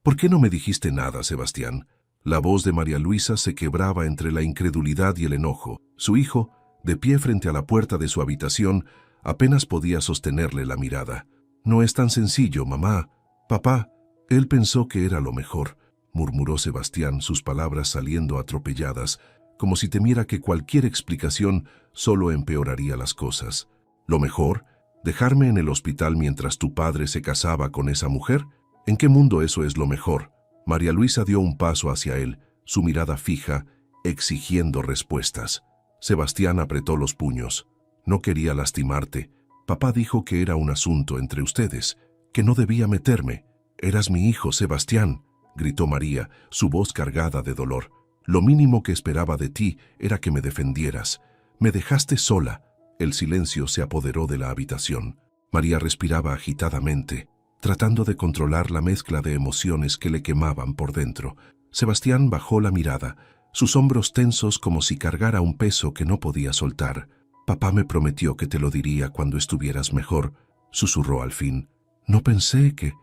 ¿Por qué no me dijiste nada, Sebastián? La voz de María Luisa se quebraba entre la incredulidad y el enojo. Su hijo, de pie frente a la puerta de su habitación, apenas podía sostenerle la mirada. «No es tan sencillo, mamá. Papá». Él pensó que era lo mejor, murmuró Sebastián, sus palabras saliendo atropelladas, como si temiera que cualquier explicación solo empeoraría las cosas. «¿Lo mejor? ¿Dejarme en el hospital mientras tu padre se casaba con esa mujer? ¿En qué mundo eso es lo mejor?» María Luisa dio un paso hacia él, su mirada fija, exigiendo respuestas. Sebastián apretó los puños. «No quería lastimarte. Papá dijo que era un asunto entre ustedes, que no debía meterme. Eras mi hijo, Sebastián», gritó María, su voz cargada de dolor. «Lo mínimo que esperaba de ti era que me defendieras. Me dejaste sola». El silencio se apoderó de la habitación. María respiraba agitadamente, tratando de controlar la mezcla de emociones que le quemaban por dentro. Sebastián bajó la mirada, sus hombros tensos como si cargara un peso que no podía soltar. «Papá me prometió que te lo diría cuando estuvieras mejor», susurró al fin. «No pensaste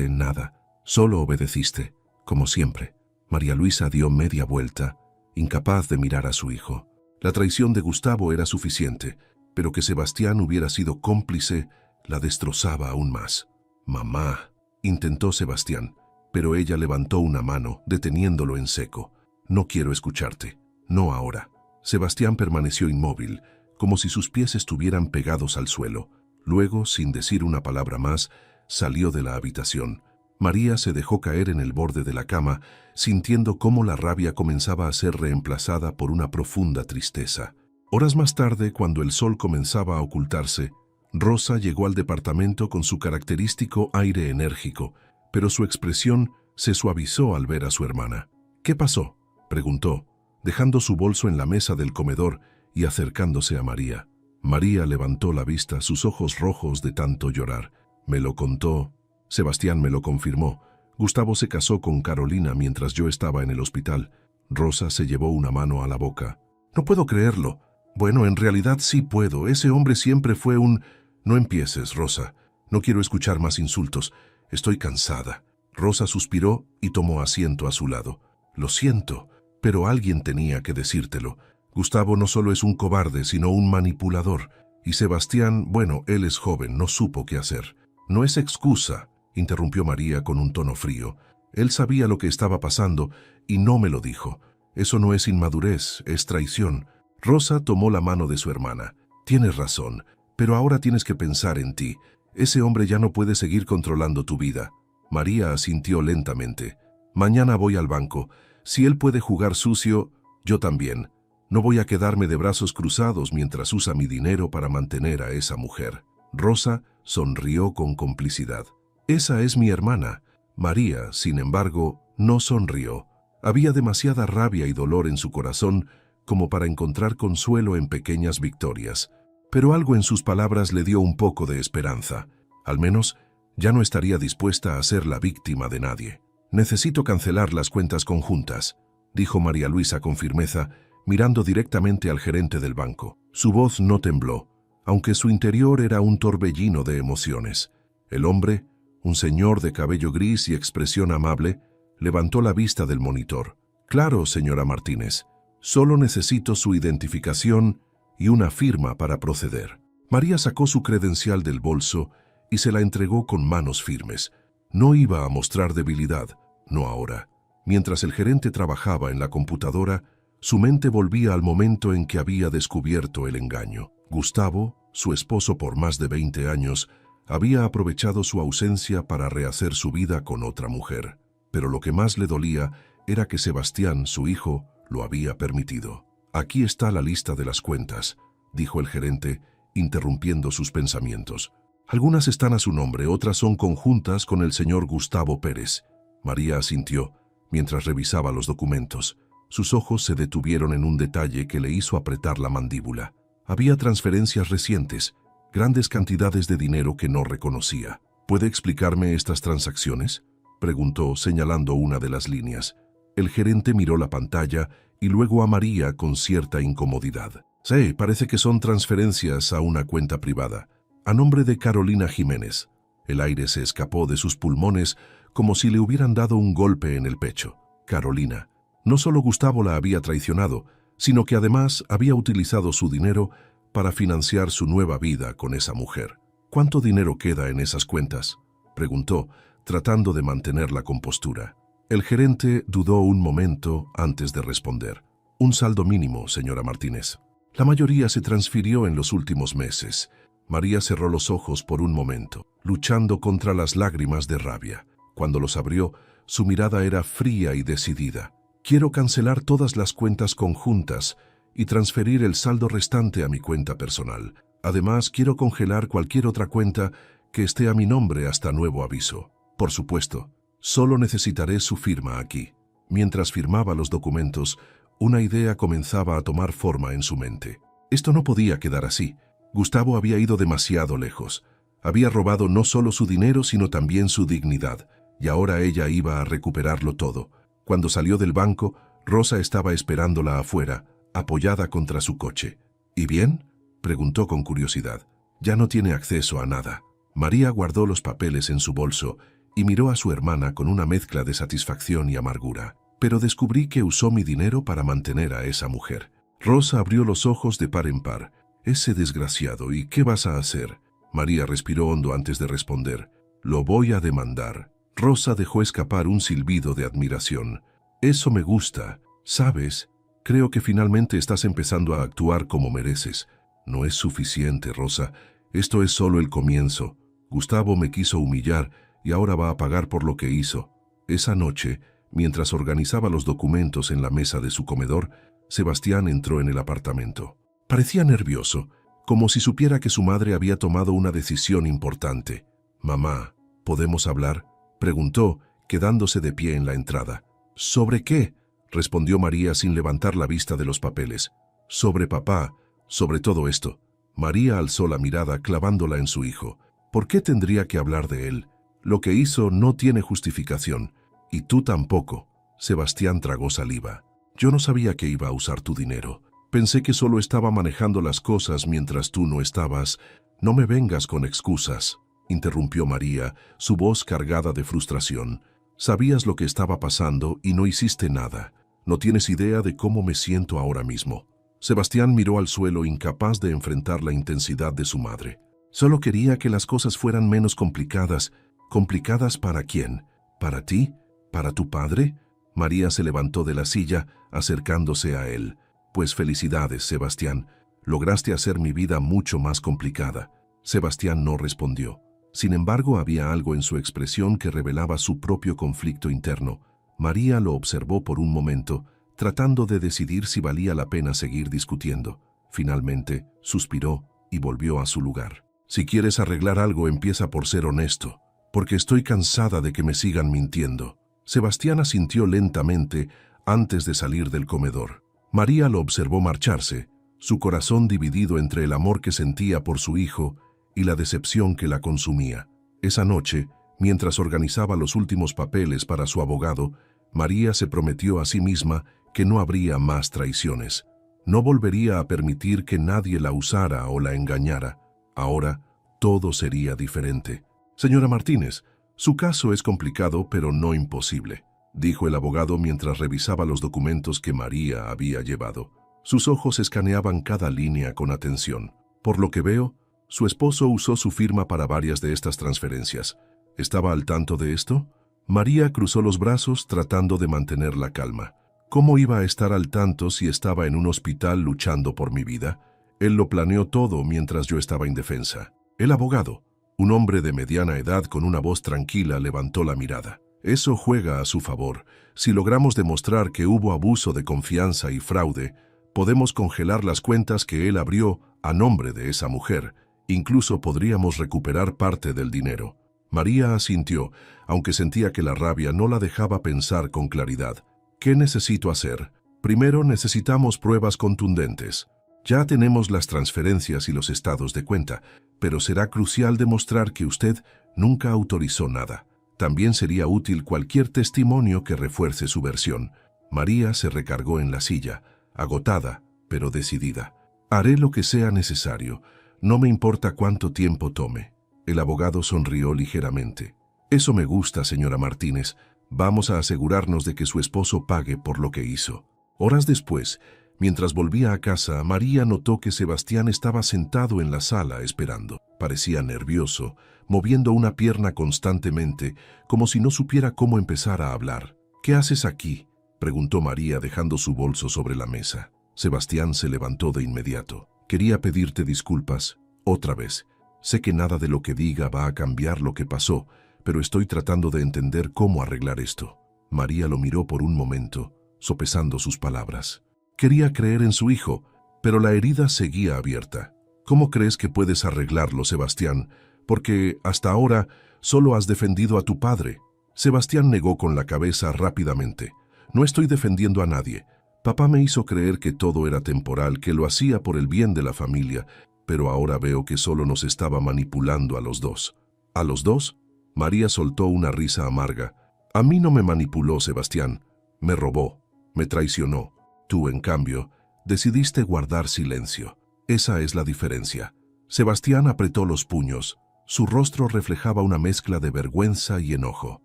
en nada, solo obedeciste, como siempre». María Luisa dio media vuelta, incapaz de mirar a su hijo. La traición de Gustavo era suficiente, pero que Sebastián hubiera sido cómplice la destrozaba aún más. «Mamá», intentó Sebastián, pero ella levantó una mano, deteniéndolo en seco. «No quiero escucharte, no ahora». Sebastián permaneció inmóvil, como si sus pies estuvieran pegados al suelo. Luego, sin decir una palabra más, salió de la habitación. María se dejó caer en el borde de la cama, sintiendo cómo la rabia comenzaba a ser reemplazada por una profunda tristeza. Horas más tarde, cuando el sol comenzaba a ocultarse, Rosa llegó al departamento con su característico aire enérgico, pero su expresión se suavizó al ver a su hermana. «¿Qué pasó?», preguntó, dejando su bolso en la mesa del comedor y acercándose a María. María levantó la vista, sus ojos rojos de tanto llorar. «Me lo contó. Sebastián me lo confirmó. Gustavo se casó con Carolina mientras yo estaba en el hospital». Rosa se llevó una mano a la boca. «No puedo creerlo». «Bueno, en realidad sí puedo. Ese hombre siempre fue un...» «No empieces, Rosa. No quiero escuchar más insultos. Estoy cansada». Rosa suspiró y tomó asiento a su lado. «Lo siento, pero alguien tenía que decírtelo. Gustavo no solo es un cobarde, sino un manipulador. Y Sebastián, bueno, él es joven, no supo qué hacer». «No es excusa», interrumpió María con un tono frío. «Él sabía lo que estaba pasando y no me lo dijo. Eso no es inmadurez, es traición». Rosa tomó la mano de su hermana. «Tienes razón, pero ahora tienes que pensar en ti. Ese hombre ya no puede seguir controlando tu vida». María asintió lentamente. «Mañana voy al banco. Si él puede jugar sucio, yo también. No voy a quedarme de brazos cruzados mientras usa mi dinero para mantener a esa mujer». Rosa sonrió con complicidad. «Esa es mi hermana». María, sin embargo, no sonrió. Había demasiada rabia y dolor en su corazón como para encontrar consuelo en pequeñas victorias. Pero algo en sus palabras le dio un poco de esperanza. Al menos, ya no estaría dispuesta a ser la víctima de nadie. «Necesito cancelar las cuentas conjuntas», dijo María Luisa con firmeza, mirando directamente al gerente del banco. Su voz no tembló, aunque su interior era un torbellino de emociones. El hombre, un señor de cabello gris y expresión amable, levantó la vista del monitor. «Claro, señora Martínez. Solo necesito su identificación y una firma para proceder». María sacó su credencial del bolso y se la entregó con manos firmes. No iba a mostrar debilidad, no ahora. Mientras el gerente trabajaba en la computadora, su mente volvía al momento en que había descubierto el engaño. Gustavo, su esposo por más de 20 años, había aprovechado su ausencia para rehacer su vida con otra mujer. Pero lo que más le dolía era que Sebastián, su hijo, lo había permitido. «Aquí está la lista de las cuentas», dijo el gerente, interrumpiendo sus pensamientos. «Algunas están a su nombre, otras son conjuntas con el señor Gustavo Pérez». María asintió, mientras revisaba los documentos. Sus ojos se detuvieron en un detalle que le hizo apretar la mandíbula. Había transferencias recientes, grandes cantidades de dinero que no reconocía. «¿Puede explicarme estas transacciones?», preguntó, señalando una de las líneas. El gerente miró la pantalla y luego a María con cierta incomodidad. «Sí, parece que son transferencias a una cuenta privada, a nombre de Carolina Jiménez». El aire se escapó de sus pulmones como si le hubieran dado un golpe en el pecho. Carolina. No solo Gustavo la había traicionado, sino que además había utilizado su dinero para financiar su nueva vida con esa mujer. ¿Cuánto dinero queda en esas cuentas?, preguntó, tratando de mantener la compostura. El gerente dudó un momento antes de responder. Un saldo mínimo, señora Martínez. La mayoría se transfirió en los últimos meses. María cerró los ojos por un momento, luchando contra las lágrimas de rabia. Cuando los abrió, su mirada era fría y decidida. Quiero cancelar todas las cuentas conjuntas y transferir el saldo restante a mi cuenta personal. Además, quiero congelar cualquier otra cuenta que esté a mi nombre hasta nuevo aviso. Por supuesto, solo necesitaré su firma aquí. Mientras firmaba los documentos, una idea comenzaba a tomar forma en su mente. Esto no podía quedar así. Gustavo había ido demasiado lejos. Había robado no solo su dinero, sino también su dignidad, y ahora ella iba a recuperarlo todo. Cuando salió del banco, Rosa estaba esperándola afuera, apoyada contra su coche. ¿Y bien?, preguntó con curiosidad. Ya no tiene acceso a nada. María guardó los papeles en su bolso y miró a su hermana con una mezcla de satisfacción y amargura. Pero descubrí que usó mi dinero para mantener a esa mujer. Rosa abrió los ojos de par en par. Ese desgraciado, ¿y qué vas a hacer? María respiró hondo antes de responder. Lo voy a demandar. Rosa dejó escapar un silbido de admiración. Eso me gusta. ¿Sabes? Creo que finalmente estás empezando a actuar como mereces. No es suficiente, Rosa. Esto es solo el comienzo. Gustavo me quiso humillar y ahora va a pagar por lo que hizo. Esa noche, mientras organizaba los documentos en la mesa de su comedor, Sebastián entró en el apartamento. Parecía nervioso, como si supiera que su madre había tomado una decisión importante. «Mamá, ¿podemos hablar?», preguntó, quedándose de pie en la entrada. «¿Sobre qué?», respondió María sin levantar la vista de los papeles. «Sobre papá, sobre todo esto». María alzó la mirada clavándola en su hijo. «¿Por qué tendría que hablar de él? Lo que hizo no tiene justificación. Y tú tampoco». Sebastián tragó saliva. «Yo no sabía que iba a usar tu dinero. Pensé que solo estaba manejando las cosas mientras tú no estabas. No me vengas con excusas», interrumpió María, su voz cargada de frustración. «Sabías lo que estaba pasando y no hiciste nada. No tienes idea de cómo me siento ahora mismo». Sebastián miró al suelo, incapaz de enfrentar la intensidad de su madre. «Solo quería que las cosas fueran menos complicadas». «¿Complicadas para quién? ¿Para ti? ¿Para tu padre?». María se levantó de la silla, acercándose a él. «Pues felicidades, Sebastián. Lograste hacer mi vida mucho más complicada». Sebastián no respondió. Sin embargo, había algo en su expresión que revelaba su propio conflicto interno. María lo observó por un momento, tratando de decidir si valía la pena seguir discutiendo. Finalmente, suspiró y volvió a su lugar. «Si quieres arreglar algo, empieza por ser honesto, porque estoy cansada de que me sigan mintiendo». Sebastián asintió lentamente antes de salir del comedor. María lo observó marcharse, su corazón dividido entre el amor que sentía por su hijo y la decepción que la consumía. Esa noche, mientras organizaba los últimos papeles para su abogado, María se prometió a sí misma que no habría más traiciones. No volvería a permitir que nadie la usara o la engañara. Ahora, todo sería diferente. «Señora Martínez, su caso es complicado, pero no imposible», dijo el abogado mientras revisaba los documentos que María había llevado. Sus ojos escaneaban cada línea con atención. «Por lo que veo, su esposo usó su firma para varias de estas transferencias. ¿Estaba al tanto de esto?». María cruzó los brazos tratando de mantener la calma. «¿Cómo iba a estar al tanto si estaba en un hospital luchando por mi vida? Él lo planeó todo mientras yo estaba indefensa». El abogado, un hombre de mediana edad con una voz tranquila, levantó la mirada. «Eso juega a su favor. Si logramos demostrar que hubo abuso de confianza y fraude, podemos congelar las cuentas que él abrió a nombre de esa mujer. Incluso podríamos recuperar parte del dinero». María asintió, aunque sentía que la rabia no la dejaba pensar con claridad. «¿Qué necesito hacer?». «Primero necesitamos pruebas contundentes. Ya tenemos las transferencias y los estados de cuenta, pero será crucial demostrar que usted nunca autorizó nada. También sería útil cualquier testimonio que refuerce su versión». María se recargó en la silla, agotada, pero decidida. «Haré lo que sea necesario. No me importa cuánto tiempo tome». El abogado sonrió ligeramente. Eso me gusta, señora Martínez. Vamos a asegurarnos de que su esposo pague por lo que hizo. Horas después, mientras volvía a casa, María notó que Sebastián estaba sentado en la sala esperando. Parecía nervioso, moviendo una pierna constantemente, como si no supiera cómo empezar a hablar. «¿Qué haces aquí?», preguntó María dejando su bolso sobre la mesa. Sebastián se levantó de inmediato. «Quería pedirte disculpas, otra vez. Sé que nada de lo que diga va a cambiar lo que pasó, pero estoy tratando de entender cómo arreglar esto». María lo miró por un momento, sopesando sus palabras. Quería creer en su hijo, pero la herida seguía abierta. «¿Cómo crees que puedes arreglarlo, Sebastián? Porque hasta ahora solo has defendido a tu padre». Sebastián negó con la cabeza rápidamente. «No estoy defendiendo a nadie. Papá me hizo creer que todo era temporal, que lo hacía por el bien de la familia, pero ahora veo que solo nos estaba manipulando a los dos». «¿A los dos?». María soltó una risa amarga. «A mí no me manipuló, Sebastián. Me robó, me traicionó. Tú, en cambio, decidiste guardar silencio. Esa es la diferencia». Sebastián apretó los puños. Su rostro reflejaba una mezcla de vergüenza y enojo.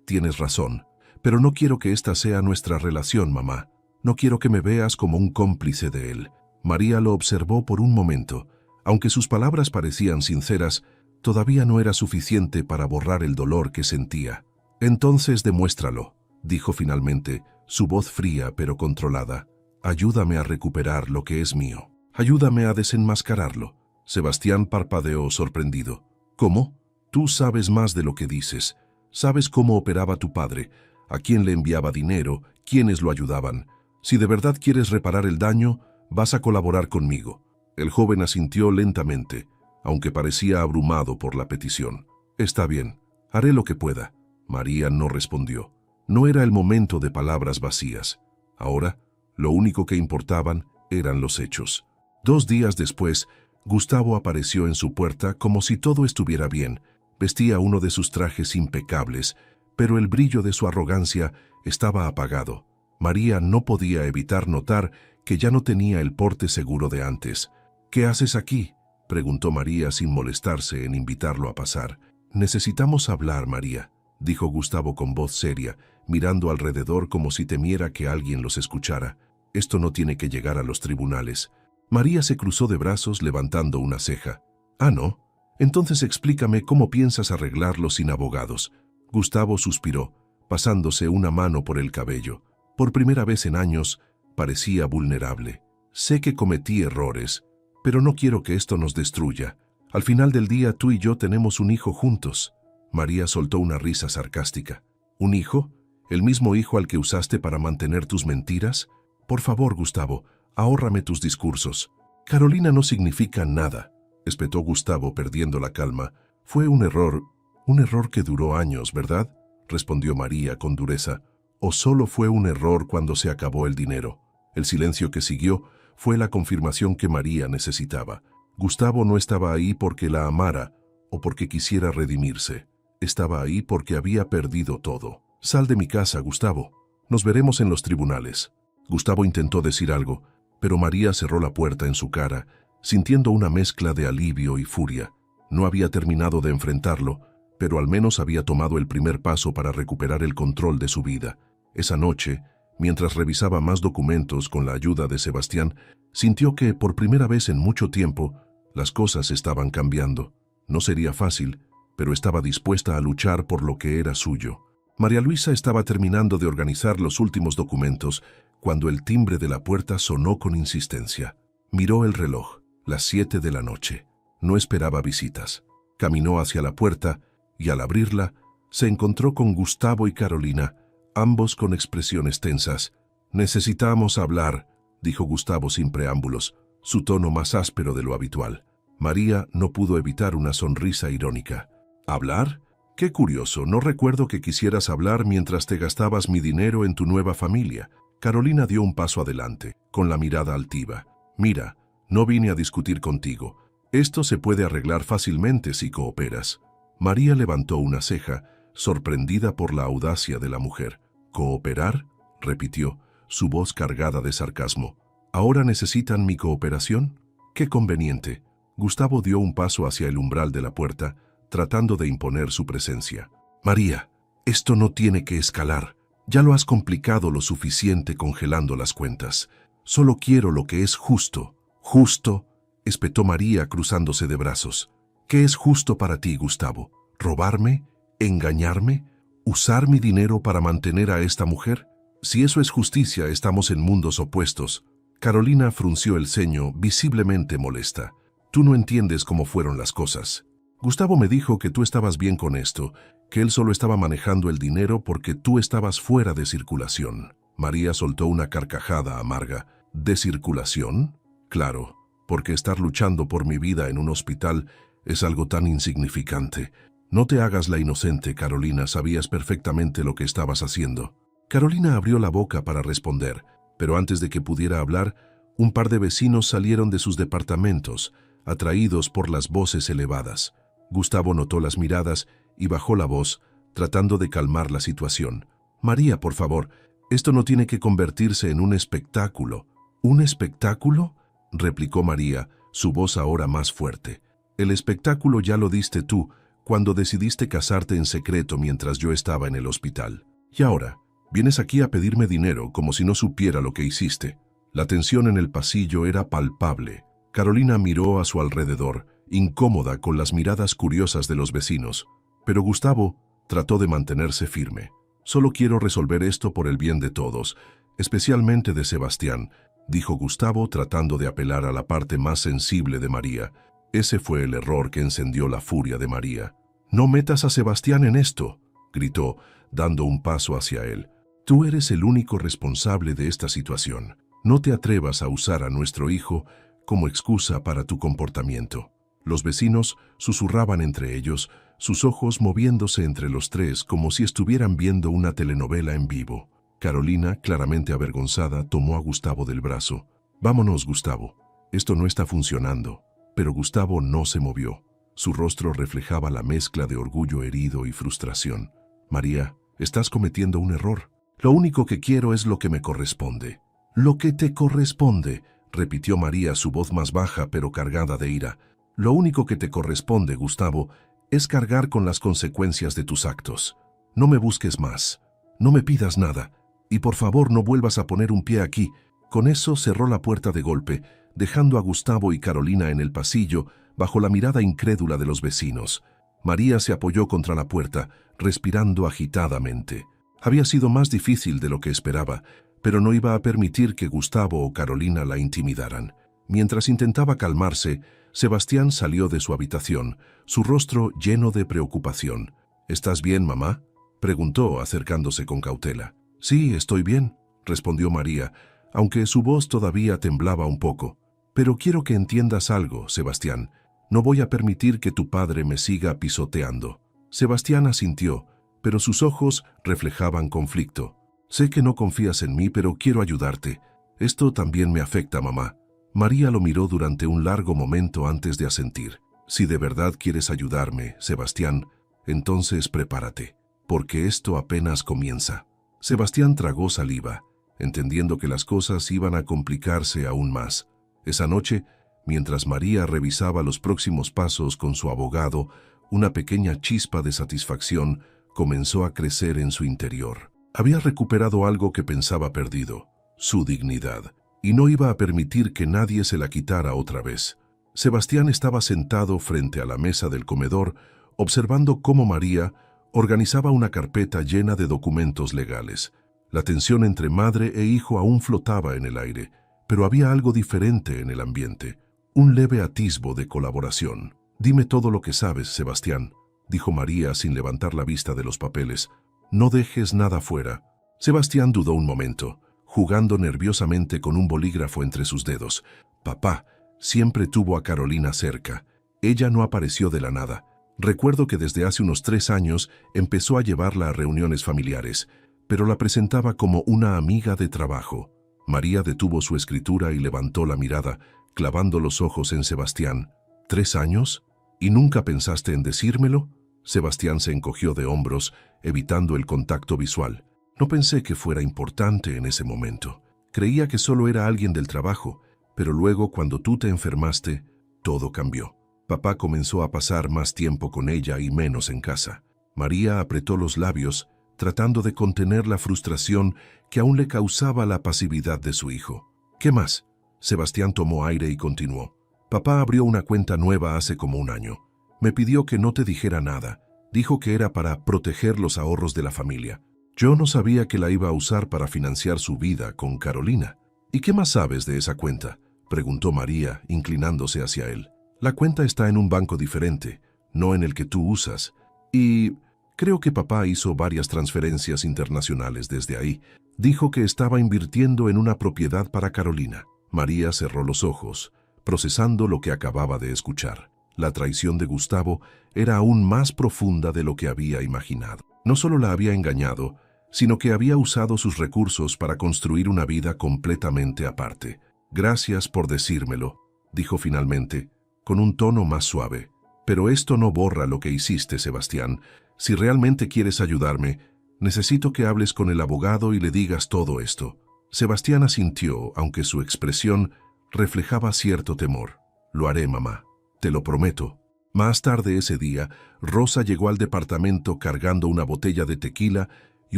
«Tienes razón, pero no quiero que esta sea nuestra relación, mamá. No quiero que me veas como un cómplice de él». María lo observó por un momento. Aunque sus palabras parecían sinceras, todavía no era suficiente para borrar el dolor que sentía. «Entonces demuéstralo», dijo finalmente, su voz fría pero controlada. «Ayúdame a recuperar lo que es mío. Ayúdame a desenmascararlo». Sebastián parpadeó sorprendido. «¿Cómo? Tú sabes más de lo que dices. Sabes cómo operaba tu padre, a quién le enviaba dinero, quiénes lo ayudaban. Si de verdad quieres reparar el daño, vas a colaborar conmigo». El joven asintió lentamente, aunque parecía abrumado por la petición. «Está bien, haré lo que pueda». María no respondió. No era el momento de palabras vacías. Ahora, lo único que importaban eran los hechos. 2 días después, Gustavo apareció en su puerta como si todo estuviera bien. Vestía uno de sus trajes impecables, pero el brillo de su arrogancia estaba apagado. María no podía evitar notar que ya no tenía el porte seguro de antes. «¿Qué haces aquí?», preguntó María sin molestarse en invitarlo a pasar. «Necesitamos hablar, María», dijo Gustavo con voz seria, mirando alrededor como si temiera que alguien los escuchara. «Esto no tiene que llegar a los tribunales». María se cruzó de brazos levantando una ceja. «¿Ah, no? Entonces explícame cómo piensas arreglarlo sin abogados». Gustavo suspiró, pasándose una mano por el cabello. Por primera vez en años, parecía vulnerable. «Sé que cometí errores, pero no quiero que esto nos destruya. Al final del día tú y yo tenemos un hijo juntos». María soltó una risa sarcástica. «¿Un hijo? ¿El mismo hijo al que usaste para mantener tus mentiras? Por favor, Gustavo, ahórrame tus discursos». «Carolina no significa nada», espetó Gustavo perdiendo la calma. «Fue un error que duró años, ¿verdad?», respondió María con dureza. «¿O solo fue un error cuando se acabó el dinero?». El silencio que siguió fue la confirmación que María necesitaba. Gustavo no estaba ahí porque la amara o porque quisiera redimirse. Estaba ahí porque había perdido todo. «Sal de mi casa, Gustavo. Nos veremos en los tribunales». Gustavo intentó decir algo, pero María cerró la puerta en su cara, sintiendo una mezcla de alivio y furia. No había terminado de enfrentarlo, pero al menos había tomado el primer paso para recuperar el control de su vida. Esa noche, mientras revisaba más documentos con la ayuda de Sebastián, sintió que, por primera vez en mucho tiempo, las cosas estaban cambiando. No sería fácil, pero estaba dispuesta a luchar por lo que era suyo. María Luisa estaba terminando de organizar los últimos documentos cuando el timbre de la puerta sonó con insistencia. Miró el reloj, las 7 de la noche. No esperaba visitas. Caminó hacia la puerta y al abrirla, se encontró con Gustavo y Carolina, ambos con expresiones tensas. «Necesitamos hablar», dijo Gustavo sin preámbulos, su tono más áspero de lo habitual. María no pudo evitar una sonrisa irónica. «¿Hablar? Qué curioso, no recuerdo que quisieras hablar mientras te gastabas mi dinero en tu nueva familia». Carolina dio un paso adelante, con la mirada altiva. «Mira, no vine a discutir contigo. Esto se puede arreglar fácilmente si cooperas». María levantó una ceja, sorprendida por la audacia de la mujer. «¿Cooperar?», repitió, su voz cargada de sarcasmo. «¿Ahora necesitan mi cooperación? ¡Qué conveniente!». Gustavo dio un paso hacia el umbral de la puerta, tratando de imponer su presencia. María, esto no tiene que escalar. Ya lo has complicado lo suficiente congelando las cuentas. Solo quiero lo que es justo. Justo, espetó María cruzándose de brazos. ¿Qué es justo para ti, Gustavo? ¿Robarme? ¿Engañarme? ¿Usar mi dinero para mantener a esta mujer? Si eso es justicia, estamos en mundos opuestos. Carolina frunció el ceño, visiblemente molesta. Tú no entiendes cómo fueron las cosas. Gustavo me dijo que tú estabas bien con esto, que él solo estaba manejando el dinero porque tú estabas fuera de circulación. María soltó una carcajada amarga. ¿De circulación? Claro, porque estar luchando por mi vida en un hospital es algo tan insignificante. No te hagas la inocente, Carolina, sabías perfectamente lo que estabas haciendo. Carolina abrió la boca para responder, pero antes de que pudiera hablar, un par de vecinos salieron de sus departamentos, atraídos por las voces elevadas. Gustavo notó las miradas y bajó la voz, tratando de calmar la situación. María, por favor, esto no tiene que convertirse en un espectáculo. ¿Un espectáculo?, replicó María, su voz ahora más fuerte. El espectáculo ya lo diste tú, cuando decidiste casarte en secreto mientras yo estaba en el hospital. Y ahora, vienes aquí a pedirme dinero como si no supiera lo que hiciste. La tensión en el pasillo era palpable. Carolina miró a su alrededor, incómoda con las miradas curiosas de los vecinos. Pero Gustavo trató de mantenerse firme. Solo quiero resolver esto por el bien de todos, especialmente de Sebastián, dijo Gustavo tratando de apelar a la parte más sensible de María. Ese fue el error que encendió la furia de María. «No metas a Sebastián en esto», gritó, dando un paso hacia él. «Tú eres el único responsable de esta situación. No te atrevas a usar a nuestro hijo como excusa para tu comportamiento». Los vecinos susurraban entre ellos, sus ojos moviéndose entre los tres como si estuvieran viendo una telenovela en vivo. Carolina, claramente avergonzada, tomó a Gustavo del brazo. «Vámonos, Gustavo. Esto no está funcionando». Pero Gustavo no se movió. Su rostro reflejaba la mezcla de orgullo herido y frustración. «María, estás cometiendo un error. Lo único que quiero es lo que me corresponde». «Lo que te corresponde», repitió María, su voz más baja pero cargada de ira. «Lo único que te corresponde, Gustavo, es cargar con las consecuencias de tus actos. No me busques más. No me pidas nada. Y por favor no vuelvas a poner un pie aquí». Con eso cerró la puerta de golpe, dejando a Gustavo y Carolina en el pasillo, bajo la mirada incrédula de los vecinos. María se apoyó contra la puerta, respirando agitadamente. Había sido más difícil de lo que esperaba, pero no iba a permitir que Gustavo o Carolina la intimidaran. Mientras intentaba calmarse, Sebastián salió de su habitación, su rostro lleno de preocupación. «¿Estás bien, mamá?», preguntó, acercándose con cautela. «Sí, estoy bien», respondió María, aunque su voz todavía temblaba un poco. «Pero quiero que entiendas algo, Sebastián. No voy a permitir que tu padre me siga pisoteando». Sebastián asintió, pero sus ojos reflejaban conflicto. «Sé que no confías en mí, pero quiero ayudarte. Esto también me afecta, mamá». María lo miró durante un largo momento antes de asentir. «Si de verdad quieres ayudarme, Sebastián, entonces prepárate, porque esto apenas comienza». Sebastián tragó saliva, entendiendo que las cosas iban a complicarse aún más. Esa noche, mientras María revisaba los próximos pasos con su abogado, una pequeña chispa de satisfacción comenzó a crecer en su interior. Había recuperado algo que pensaba perdido, su dignidad, y no iba a permitir que nadie se la quitara otra vez. Sebastián estaba sentado frente a la mesa del comedor, observando cómo María organizaba una carpeta llena de documentos legales. La tensión entre madre e hijo aún flotaba en el aire, pero había algo diferente en el ambiente, un leve atisbo de colaboración. «Dime todo lo que sabes, Sebastián», dijo María sin levantar la vista de los papeles. «No dejes nada fuera». Sebastián dudó un momento, jugando nerviosamente con un bolígrafo entre sus dedos. «Papá siempre tuvo a Carolina cerca. Ella no apareció de la nada. Recuerdo que desde hace unos 3 años empezó a llevarla a reuniones familiares, pero la presentaba como una amiga de trabajo». María detuvo su escritura y levantó la mirada, clavando los ojos en Sebastián. «¿3 años? ¿Y nunca pensaste en decírmelo?». Sebastián se encogió de hombros, evitando el contacto visual. «No pensé que fuera importante en ese momento. Creía que solo era alguien del trabajo, pero luego cuando tú te enfermaste, todo cambió. Papá comenzó a pasar más tiempo con ella y menos en casa. María apretó los labios, tratando de contener la frustración que aún le causaba la pasividad de su hijo. ¿Qué más? Sebastián tomó aire y continuó. Papá abrió una cuenta nueva hace como un año. Me pidió que no te dijera nada. Dijo que era para proteger los ahorros de la familia. Yo no sabía que la iba a usar para financiar su vida con Carolina. ¿Y qué más sabes de esa cuenta?, preguntó María, inclinándose hacia él. La cuenta está en un banco diferente, no en el que tú usas. Y creo que papá hizo varias transferencias internacionales desde ahí. Dijo que estaba invirtiendo en una propiedad para Carolina. María cerró los ojos, procesando lo que acababa de escuchar. La traición de Gustavo era aún más profunda de lo que había imaginado. No solo la había engañado, sino que había usado sus recursos para construir una vida completamente aparte. Gracias por decírmelo, dijo finalmente, con un tono más suave. Pero esto no borra lo que hiciste, Sebastián. Si realmente quieres ayudarme, necesito que hables con el abogado y le digas todo esto. Sebastián asintió, aunque su expresión reflejaba cierto temor. Lo haré, mamá. Te lo prometo. Más tarde ese día, Rosa llegó al departamento cargando una botella de tequila y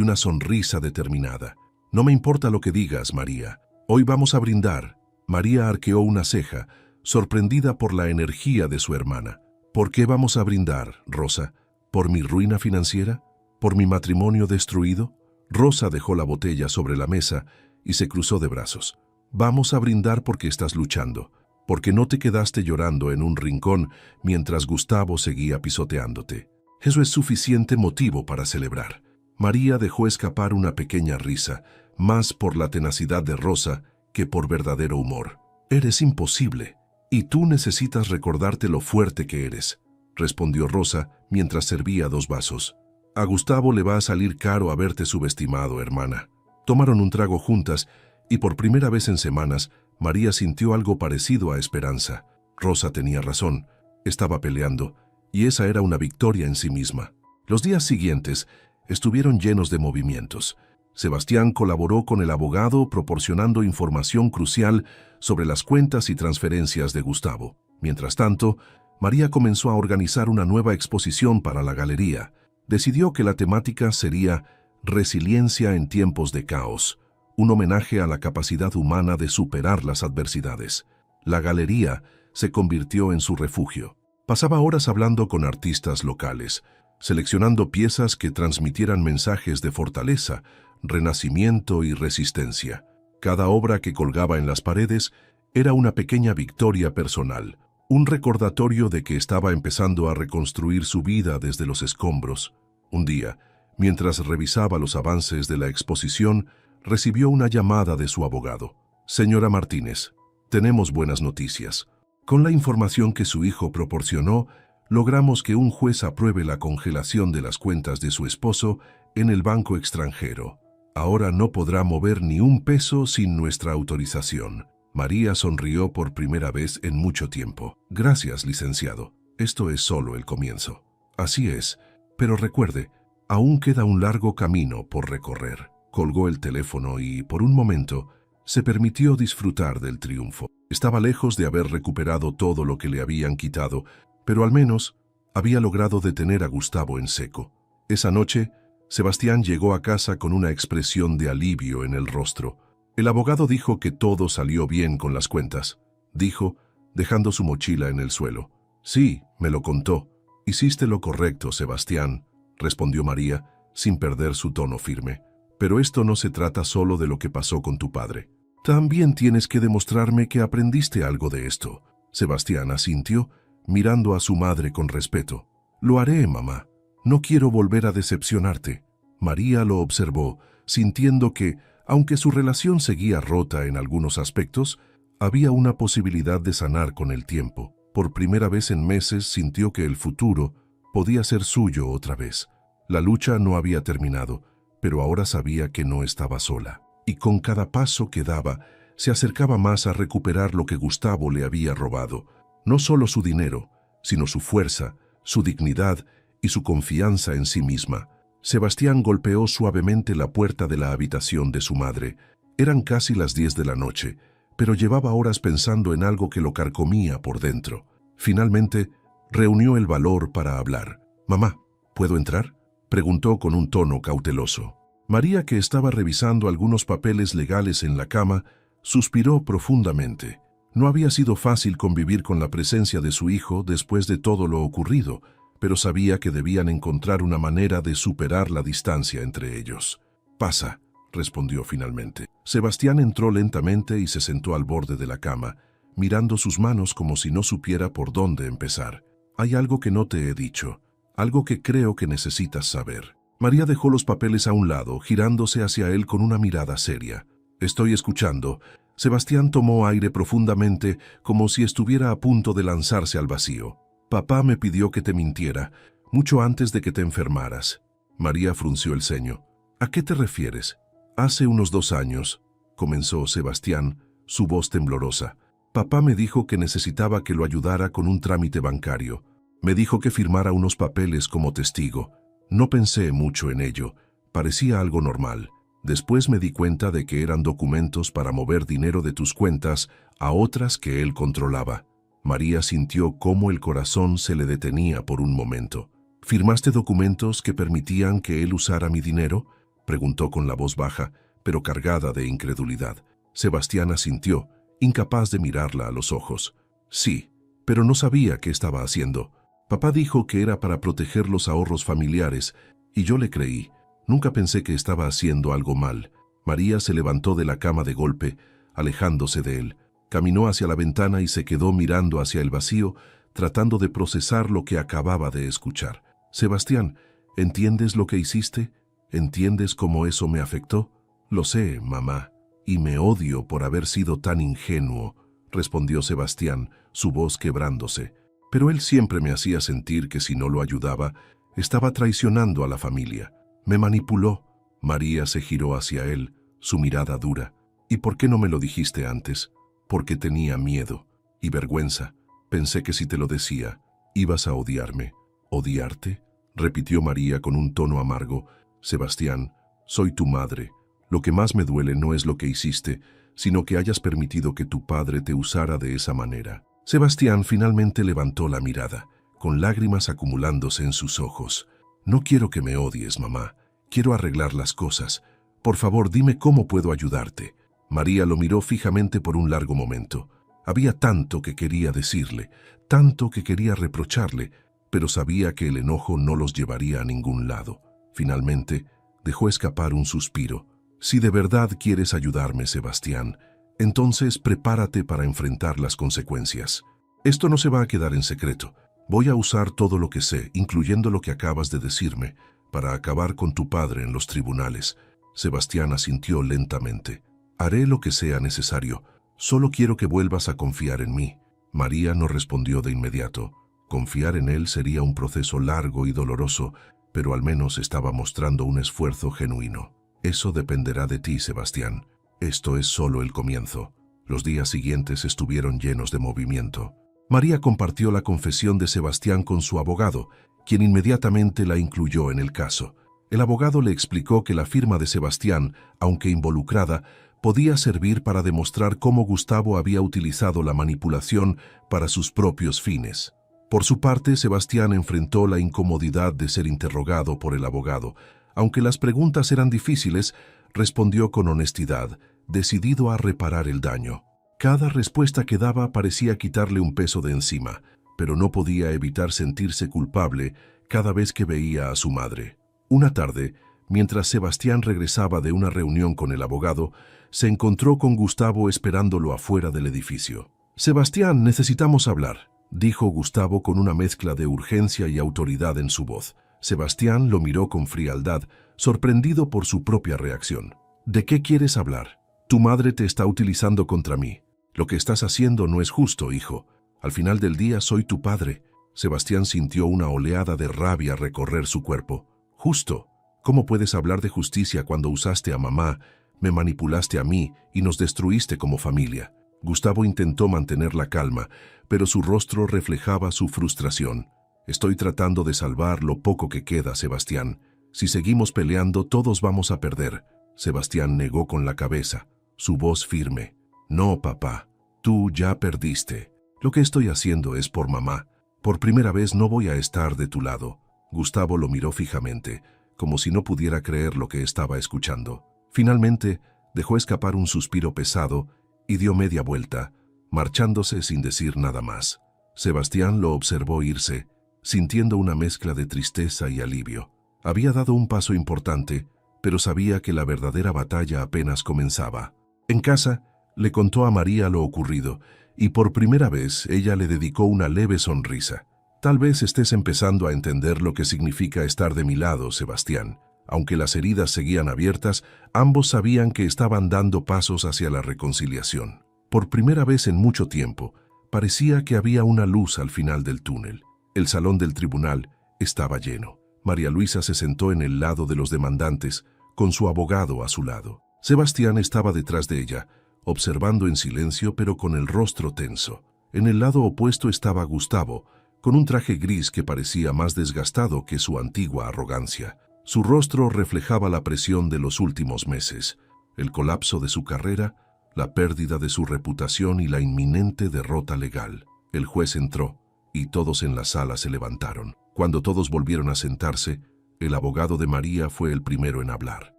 una sonrisa determinada. No me importa lo que digas, María. Hoy vamos a brindar. María arqueó una ceja, sorprendida por la energía de su hermana. ¿Por qué vamos a brindar, Rosa? ¿Por mi ruina financiera? ¿Por mi matrimonio destruido? Rosa dejó la botella sobre la mesa y se cruzó de brazos. Vamos a brindar porque estás luchando, porque no te quedaste llorando en un rincón mientras Gustavo seguía pisoteándote. Eso es suficiente motivo para celebrar. María dejó escapar una pequeña risa, más por la tenacidad de Rosa que por verdadero humor. Eres imposible, y tú necesitas recordarte lo fuerte que eres, respondió Rosa mientras servía 2 vasos. A Gustavo le va a salir caro haberte subestimado, hermana. Tomaron un trago juntas y por primera vez en semanas, María sintió algo parecido a esperanza. Rosa tenía razón, estaba peleando, y esa era una victoria en sí misma. Los días siguientes estuvieron llenos de movimientos. Sebastián colaboró con el abogado proporcionando información crucial sobre las cuentas y transferencias de Gustavo. Mientras tanto, María comenzó a organizar una nueva exposición para la galería. Decidió que la temática sería Resiliencia en tiempos de caos, un homenaje a la capacidad humana de superar las adversidades. La galería se convirtió en su refugio. Pasaba horas hablando con artistas locales, seleccionando piezas que transmitieran mensajes de fortaleza, renacimiento y resistencia. Cada obra que colgaba en las paredes era una pequeña victoria personal, un recordatorio de que estaba empezando a reconstruir su vida desde los escombros. Un día, mientras revisaba los avances de la exposición, recibió una llamada de su abogado. Señora Martínez, tenemos buenas noticias. Con la información que su hijo proporcionó, logramos que un juez apruebe la congelación de las cuentas de su esposo en el banco extranjero. Ahora no podrá mover ni un peso sin nuestra autorización. María sonrió por primera vez en mucho tiempo. Gracias, licenciado. Esto es solo el comienzo. Así es, pero recuerde, aún queda un largo camino por recorrer. Colgó el teléfono y, por un momento, se permitió disfrutar del triunfo. Estaba lejos de haber recuperado todo lo que le habían quitado, pero al menos había logrado detener a Gustavo en seco. Esa noche, Sebastián llegó a casa con una expresión de alivio en el rostro. El abogado dijo que todo salió bien con las cuentas, dijo, dejando su mochila en el suelo. Sí, me lo contó. Hiciste lo correcto, Sebastián, respondió María, sin perder su tono firme. Pero esto no se trata solo de lo que pasó con tu padre. También tienes que demostrarme que aprendiste algo de esto. Sebastián asintió, mirando a su madre con respeto. Lo haré, mamá. No quiero volver a decepcionarte. María lo observó, sintiendo que, aunque su relación seguía rota en algunos aspectos, había una posibilidad de sanar con el tiempo. Por primera vez en meses sintió que el futuro podía ser suyo otra vez. La lucha no había terminado, pero ahora sabía que no estaba sola. Y con cada paso que daba, se acercaba más a recuperar lo que Gustavo le había robado. No solo su dinero, sino su fuerza, su dignidad y su confianza en sí misma. Sebastián golpeó suavemente la puerta de la habitación de su madre. Eran casi las 10 de la noche, pero llevaba horas pensando en algo que lo carcomía por dentro. Finalmente, reunió el valor para hablar. «Mamá, ¿puedo entrar?». Preguntó con un tono cauteloso. María, que estaba revisando algunos papeles legales en la cama, suspiró profundamente. No había sido fácil convivir con la presencia de su hijo después de todo lo ocurrido, pero sabía que debían encontrar una manera de superar la distancia entre ellos. «Pasa», respondió finalmente. Sebastián entró lentamente y se sentó al borde de la cama, mirando sus manos como si no supiera por dónde empezar. «Hay algo que no te he dicho, algo que creo que necesitas saber». María dejó los papeles a un lado, girándose hacia él con una mirada seria. «Estoy escuchando». Sebastián tomó aire profundamente, como si estuviera a punto de lanzarse al vacío. «Papá me pidió que te mintiera, mucho antes de que te enfermaras». María frunció el ceño. «¿A qué te refieres?» «Hace unos 2 años», comenzó Sebastián, su voz temblorosa. «Papá me dijo que necesitaba que lo ayudara con un trámite bancario. Me dijo que firmara unos papeles como testigo. No pensé mucho en ello, parecía algo normal. Después me di cuenta de que eran documentos para mover dinero de tus cuentas a otras que él controlaba». María sintió cómo el corazón se le detenía por un momento. «¿Firmaste documentos que permitían que él usara mi dinero?», preguntó con la voz baja, pero cargada de incredulidad. Sebastián asintió, incapaz de mirarla a los ojos. «Sí, pero no sabía qué estaba haciendo. Papá dijo que era para proteger los ahorros familiares, y yo le creí. Nunca pensé que estaba haciendo algo mal». María se levantó de la cama de golpe, alejándose de él. Caminó hacia la ventana y se quedó mirando hacia el vacío, tratando de procesar lo que acababa de escuchar. «Sebastián, ¿entiendes lo que hiciste? ¿Entiendes cómo eso me afectó?» «Lo sé, mamá, y me odio por haber sido tan ingenuo», respondió Sebastián, su voz quebrándose. «Pero él siempre me hacía sentir que si no lo ayudaba, estaba traicionando a la familia. Me manipuló». María se giró hacia él, su mirada dura. «¿Y por qué no me lo dijiste antes?» «Porque tenía miedo y vergüenza. Pensé que si te lo decía, ibas a odiarme». «¿Odiarte?», repitió María con un tono amargo. «Sebastián, soy tu madre. Lo que más me duele no es lo que hiciste, sino que hayas permitido que tu padre te usara de esa manera». Sebastián finalmente levantó la mirada, con lágrimas acumulándose en sus ojos. «No quiero que me odies, mamá. Quiero arreglar las cosas. Por favor, dime cómo puedo ayudarte». María lo miró fijamente por un largo momento. Había tanto que quería decirle, tanto que quería reprocharle, pero sabía que el enojo no los llevaría a ningún lado. Finalmente, dejó escapar un suspiro. «Si de verdad quieres ayudarme, Sebastián, entonces prepárate para enfrentar las consecuencias. Esto no se va a quedar en secreto. Voy a usar todo lo que sé, incluyendo lo que acabas de decirme, para acabar con tu padre en los tribunales». Sebastián asintió lentamente. «Haré lo que sea necesario. Solo quiero que vuelvas a confiar en mí». María no respondió de inmediato. Confiar en él sería un proceso largo y doloroso, pero al menos estaba mostrando un esfuerzo genuino. «Eso dependerá de ti, Sebastián. Esto es solo el comienzo». Los días siguientes estuvieron llenos de movimiento. María compartió la confesión de Sebastián con su abogado, quien inmediatamente la incluyó en el caso. El abogado le explicó que la firma de Sebastián, aunque involucrada, podía servir para demostrar cómo Gustavo había utilizado la manipulación para sus propios fines. Por su parte, Sebastián enfrentó la incomodidad de ser interrogado por el abogado. Aunque las preguntas eran difíciles, respondió con honestidad, decidido a reparar el daño. Cada respuesta que daba parecía quitarle un peso de encima, pero no podía evitar sentirse culpable cada vez que veía a su madre. Una tarde, mientras Sebastián regresaba de una reunión con el abogado, se encontró con Gustavo esperándolo afuera del edificio. «Sebastián, necesitamos hablar», dijo Gustavo con una mezcla de urgencia y autoridad en su voz. Sebastián lo miró con frialdad, sorprendido por su propia reacción. «¿De qué quieres hablar? Tu madre te está utilizando contra mí. Lo que estás haciendo no es justo, hijo. Al final del día soy tu padre». Sebastián sintió una oleada de rabia recorrer su cuerpo. «¿Justo? ¿Cómo puedes hablar de justicia cuando usaste a mamá, me manipulaste a mí y nos destruiste como familia?» Gustavo intentó mantener la calma, pero su rostro reflejaba su frustración. «Estoy tratando de salvar lo poco que queda, Sebastián. Si seguimos peleando, todos vamos a perder». Sebastián negó con la cabeza, su voz firme. «No, papá, tú ya perdiste. Lo que estoy haciendo es por mamá. Por primera vez no voy a estar de tu lado». Gustavo lo miró fijamente. como si no pudiera creer lo que estaba escuchando. Finalmente, dejó escapar un suspiro pesado y dio media vuelta, marchándose sin decir nada más. Sebastián lo observó irse, sintiendo una mezcla de tristeza y alivio. Había dado un paso importante, pero sabía que la verdadera batalla apenas comenzaba. En casa, le contó a María lo ocurrido, y por primera vez ella le dedicó una leve sonrisa. Tal vez estés empezando a entender lo que significa estar de mi lado, Sebastián. Aunque las heridas seguían abiertas, ambos sabían que estaban dando pasos hacia la reconciliación. Por primera vez en mucho tiempo, parecía que había una luz al final del túnel. El salón del tribunal estaba lleno. María Luisa se sentó en el lado de los demandantes, con su abogado a su lado. Sebastián estaba detrás de ella, observando en silencio pero con el rostro tenso. En el lado opuesto estaba Gustavo, con un traje gris que parecía más desgastado que su antigua arrogancia. Su rostro reflejaba la presión de los últimos meses, el colapso de su carrera, la pérdida de su reputación y la inminente derrota legal. El juez entró, y todos en la sala se levantaron. Cuando todos volvieron a sentarse, el abogado de María fue el primero en hablar.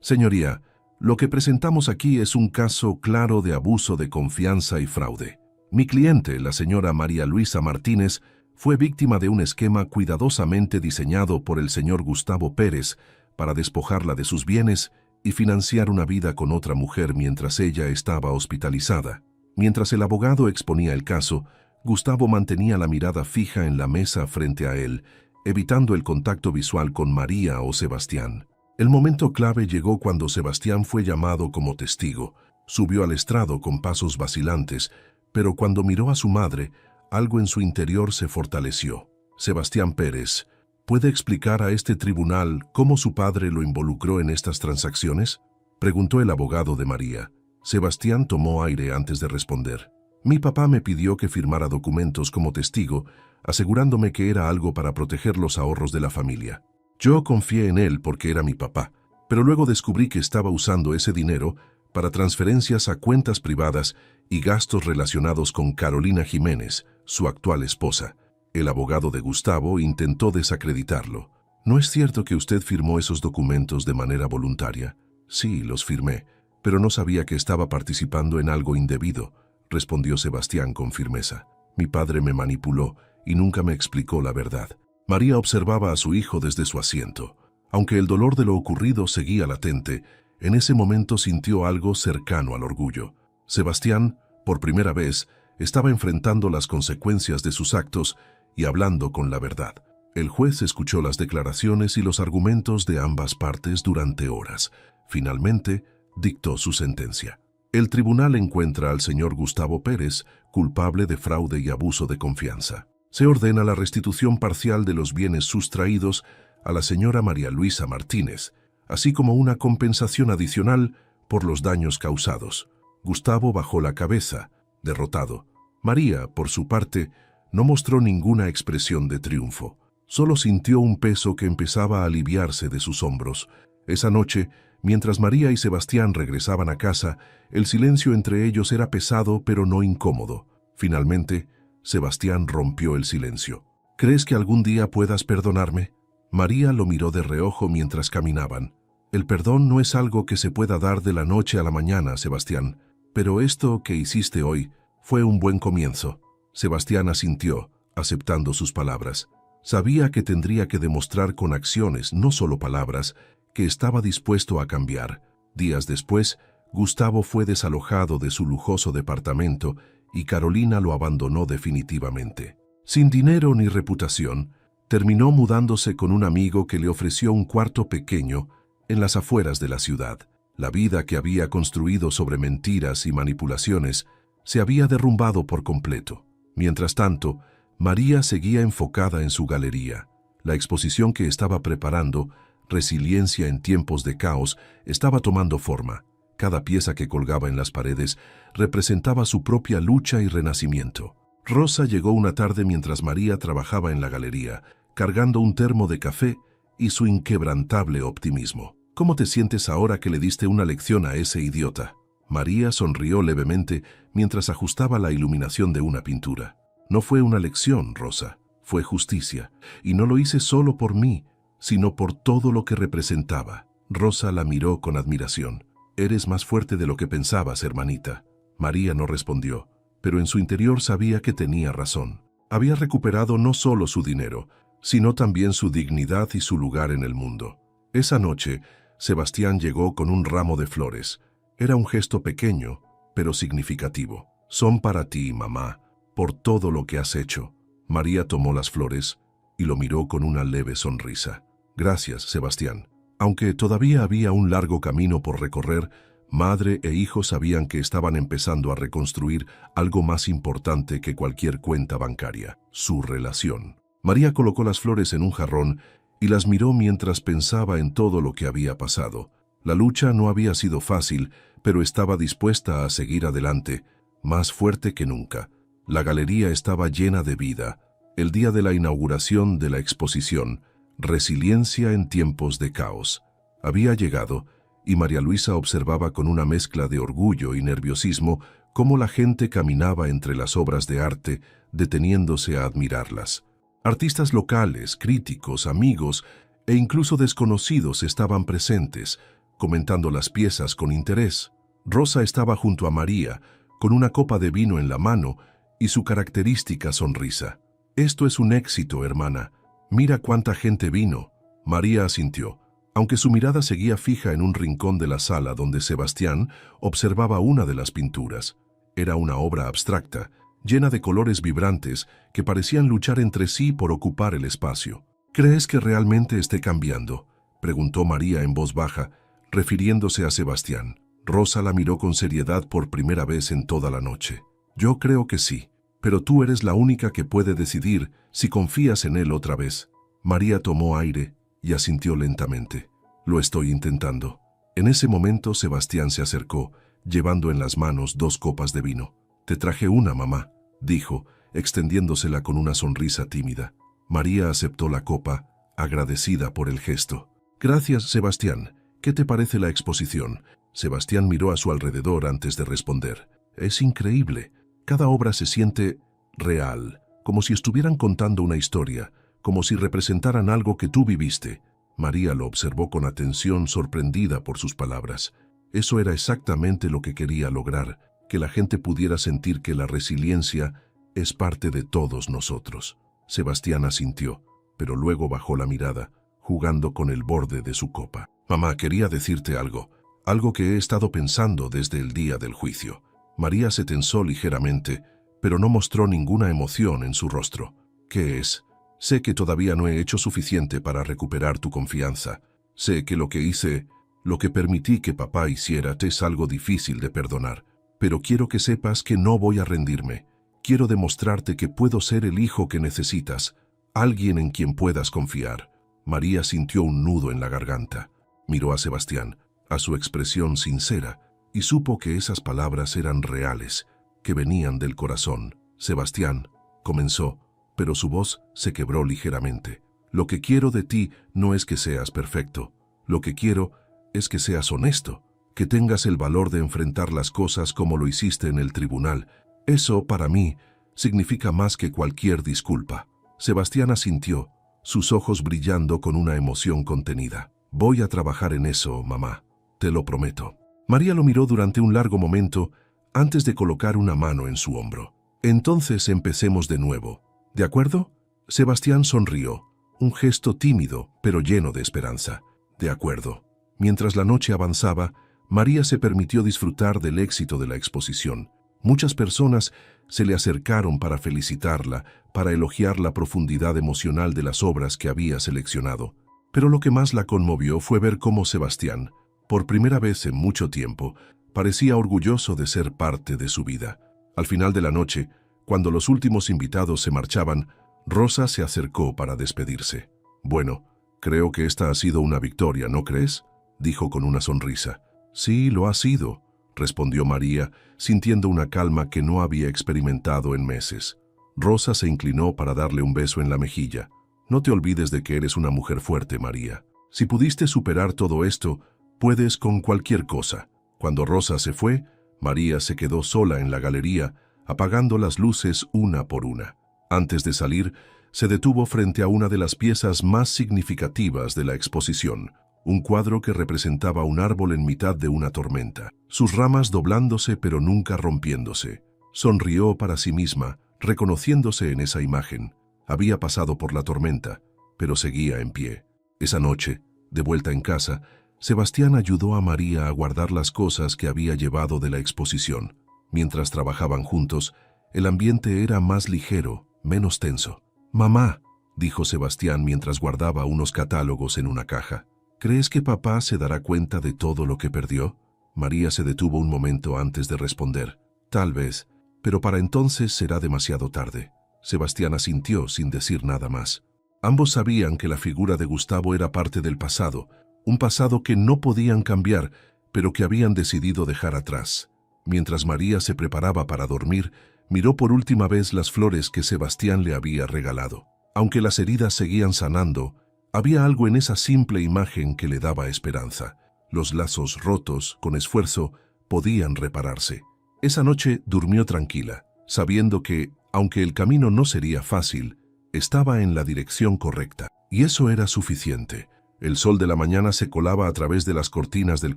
Señoría, lo que presentamos aquí es un caso claro de abuso de confianza y fraude. Mi cliente, la señora María Luisa Martínez, fue víctima de un esquema cuidadosamente diseñado por el señor Gustavo Pérez para despojarla de sus bienes y financiar una vida con otra mujer mientras ella estaba hospitalizada. Mientras el abogado exponía el caso, Gustavo mantenía la mirada fija en la mesa frente a él, evitando el contacto visual con María o Sebastián. El momento clave llegó cuando Sebastián fue llamado como testigo. Subió al estrado con pasos vacilantes, pero cuando miró a su madre, algo en su interior se fortaleció. Sebastián Pérez, ¿puede explicar a este tribunal cómo su padre lo involucró en estas transacciones?, preguntó el abogado de María. Sebastián tomó aire antes de responder. Mi papá me pidió que firmara documentos como testigo, asegurándome que era algo para proteger los ahorros de la familia. Yo confié en él porque era mi papá, pero luego descubrí que estaba usando ese dinero para transferencias a cuentas privadas y gastos relacionados con Carolina Jiménez, su actual esposa. El abogado de Gustavo intentó desacreditarlo. ¿No es cierto que usted firmó esos documentos de manera voluntaria? Sí, los firmé, pero no sabía que estaba participando en algo indebido, respondió Sebastián con firmeza. Mi padre me manipuló y nunca me explicó la verdad. María observaba a su hijo desde su asiento. Aunque el dolor de lo ocurrido seguía latente, en ese momento sintió algo cercano al orgullo. Sebastián, por primera vez, estaba enfrentando las consecuencias de sus actos y hablando con la verdad. El juez escuchó las declaraciones y los argumentos de ambas partes durante horas. Finalmente, dictó su sentencia. El tribunal encuentra al señor Gustavo Pérez culpable de fraude y abuso de confianza. Se ordena la restitución parcial de los bienes sustraídos a la señora María Luisa Martínez, así como una compensación adicional por los daños causados. Gustavo bajó la cabeza, derrotado. María, por su parte, no mostró ninguna expresión de triunfo. Solo sintió un peso que empezaba a aliviarse de sus hombros. Esa noche, mientras María y Sebastián regresaban a casa, el silencio entre ellos era pesado pero no incómodo. Finalmente, Sebastián rompió el silencio. ¿Crees que algún día puedas perdonarme? María lo miró de reojo mientras caminaban. El perdón no es algo que se pueda dar de la noche a la mañana, Sebastián, pero esto que hiciste hoy fue un buen comienzo. Sebastián asintió, aceptando sus palabras. Sabía que tendría que demostrar con acciones, no solo palabras, que estaba dispuesto a cambiar. Días después, Gustavo fue desalojado de su lujoso departamento y Carolina lo abandonó definitivamente. Sin dinero ni reputación, terminó mudándose con un amigo que le ofreció un cuarto pequeño en las afueras de la ciudad. La vida que había construido sobre mentiras y manipulaciones se había derrumbado por completo. Mientras tanto, María seguía enfocada en su galería. La exposición que estaba preparando, Resiliencia en tiempos de caos, estaba tomando forma. Cada pieza que colgaba en las paredes representaba su propia lucha y renacimiento. Rosa llegó una tarde mientras María trabajaba en la galería, cargando un termo de café y su inquebrantable optimismo. ¿Cómo te sientes ahora que le diste una lección a ese idiota? María sonrió levemente mientras ajustaba la iluminación de una pintura. No fue una lección, Rosa, fue justicia, y no lo hice solo por mí, sino por todo lo que representaba. Rosa la miró con admiración. «Eres más fuerte de lo que pensabas, hermanita». María no respondió, pero en su interior sabía que tenía razón. Había recuperado no solo su dinero, sino también su dignidad y su lugar en el mundo. Esa noche, Sebastián llegó con un ramo de flores. Era un gesto pequeño, pero significativo. «Son para ti, mamá, por todo lo que has hecho». María tomó las flores y lo miró con una leve sonrisa. «Gracias, Sebastián». Aunque todavía había un largo camino por recorrer, madre e hijo sabían que estaban empezando a reconstruir algo más importante que cualquier cuenta bancaria: su relación. María colocó las flores en un jarrón y las miró mientras pensaba en todo lo que había pasado. La lucha no había sido fácil, pero estaba dispuesta a seguir adelante, más fuerte que nunca. La galería estaba llena de vida. El día de la inauguración de la exposición, Resiliencia en tiempos de caos, había llegado, y María Luisa observaba con una mezcla de orgullo y nerviosismo cómo la gente caminaba entre las obras de arte, deteniéndose a admirarlas. Artistas locales, críticos, amigos e incluso desconocidos estaban presentes, comentando las piezas con interés. Rosa estaba junto a María, con una copa de vino en la mano y su característica sonrisa. «Esto es un éxito, hermana. Mira cuánta gente vino». María asintió, aunque su mirada seguía fija en un rincón de la sala donde Sebastián observaba una de las pinturas. Era una obra abstracta, llena de colores vibrantes que parecían luchar entre sí por ocupar el espacio. «¿Crees que realmente esté cambiando?», preguntó María en voz baja, refiriéndose a Sebastián. Rosa la miró con seriedad por primera vez en toda la noche. «Yo creo que sí, pero tú eres la única que puede decidir si confías en él otra vez». María tomó aire y asintió lentamente. «Lo estoy intentando». En ese momento Sebastián se acercó, llevando en las manos 2 copas de vino. «Te traje una, mamá», dijo, extendiéndosela con una sonrisa tímida. María aceptó la copa, agradecida por el gesto. «Gracias, Sebastián. ¿Qué te parece la exposición?». Sebastián miró a su alrededor antes de responder. «Es increíble. Cada obra se siente real, como si estuvieran contando una historia, como si representaran algo que tú viviste». María lo observó con atención, sorprendida por sus palabras. Eso era exactamente lo que quería lograr, que la gente pudiera sentir que la resiliencia es parte de todos nosotros. Sebastián asintió, pero luego bajó la mirada, jugando con el borde de su copa. «Mamá, quería decirte algo que he estado pensando desde el día del juicio». María se tensó ligeramente, pero no mostró ninguna emoción en su rostro. «¿Qué es?». «Sé que todavía no he hecho suficiente para recuperar tu confianza. Sé que lo que hice, lo que permití que papá hiciera, te es algo difícil de perdonar. Pero quiero que sepas que no voy a rendirme. Quiero demostrarte que puedo ser el hijo que necesitas, alguien en quien puedas confiar». María sintió un nudo en la garganta. Miró a Sebastián, a su expresión sincera, y supo que esas palabras eran reales, que venían del corazón. «Sebastián», comenzó, pero su voz se quebró ligeramente. «Lo que quiero de ti no es que seas perfecto. Lo que quiero es que seas honesto, que tengas el valor de enfrentar las cosas como lo hiciste en el tribunal. Eso, para mí, significa más que cualquier disculpa». Sebastián asintió, sus ojos brillando con una emoción contenida. «Voy a trabajar en eso, mamá. Te lo prometo». María lo miró durante un largo momento antes de colocar una mano en su hombro. «Entonces empecemos de nuevo. ¿De acuerdo?». Sebastián sonrió, un gesto tímido pero lleno de esperanza. «De acuerdo». Mientras la noche avanzaba, María se permitió disfrutar del éxito de la exposición. Muchas personas se le acercaron para felicitarla, para elogiar la profundidad emocional de las obras que había seleccionado. Pero lo que más la conmovió fue ver cómo Sebastián, por primera vez en mucho tiempo, parecía orgulloso de ser parte de su vida. Al final de la noche, cuando los últimos invitados se marchaban, Rosa se acercó para despedirse. «Bueno, creo que esta ha sido una victoria, ¿no crees?», dijo con una sonrisa. «Sí, lo ha sido», respondió María, sintiendo una calma que no había experimentado en meses. Rosa se inclinó para darle un beso en la mejilla. «No te olvides de que eres una mujer fuerte, María. Si pudiste superar todo esto, puedes con cualquier cosa». Cuando Rosa se fue, María se quedó sola en la galería, apagando las luces una por una. Antes de salir, Se detuvo frente a una de las piezas más significativas de la exposición, un cuadro que representaba un árbol en mitad de una tormenta, sus ramas doblándose pero nunca rompiéndose. Sonrió para sí misma, reconociéndose en esa imagen. Había pasado por la tormenta, pero seguía en pie. Esa noche, de vuelta en casa, Sebastián ayudó a María a guardar las cosas que había llevado de la exposición. Mientras trabajaban juntos, el ambiente era más ligero, menos tenso. «Mamá», dijo Sebastián mientras guardaba unos catálogos en una caja, «¿crees que papá se dará cuenta de todo lo que perdió?» María se detuvo un momento antes de responder. «Tal vez, pero para entonces será demasiado tarde». Sebastián asintió sin decir nada más. Ambos sabían que la figura de Gustavo era parte del pasado, un pasado que no podían cambiar, pero que habían decidido dejar atrás. Mientras María se preparaba para dormir, miró por última vez las flores que Sebastián le había regalado. Aunque las heridas seguían sanando, había algo en esa simple imagen que le daba esperanza. Los lazos rotos, con esfuerzo, podían repararse. Esa noche durmió tranquila, sabiendo que, aunque el camino no sería fácil, estaba en la dirección correcta. Y eso era suficiente. El sol de la mañana se colaba a través de las cortinas del